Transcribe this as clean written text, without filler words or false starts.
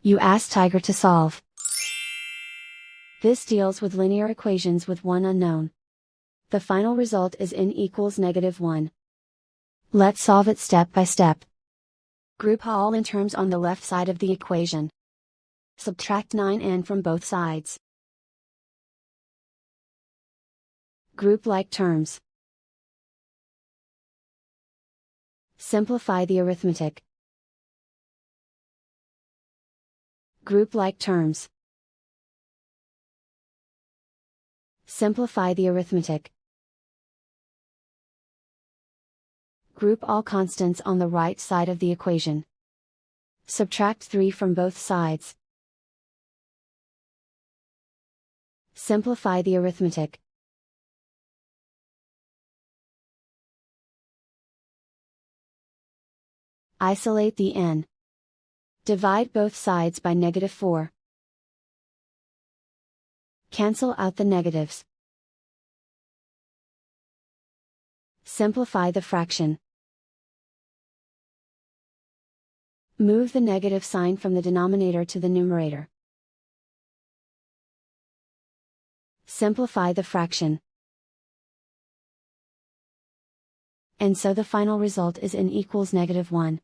You ask Tiger to solve. This deals with linear equations with one unknown. The final result is n equals -1. Let's solve it step by step. Group all n terms on the left side of the equation. Subtract 9n from both sides. Group like terms. Simplify the arithmetic. Group like terms. Simplify the arithmetic. Group all constants on the right side of the equation. Subtract 3 from both sides. Simplify the arithmetic. Isolate the n. Divide both sides by -4. Cancel out the negatives. Simplify the fraction. Move the negative sign from the denominator to the numerator. Simplify the fraction. And so the final result is n equals -1.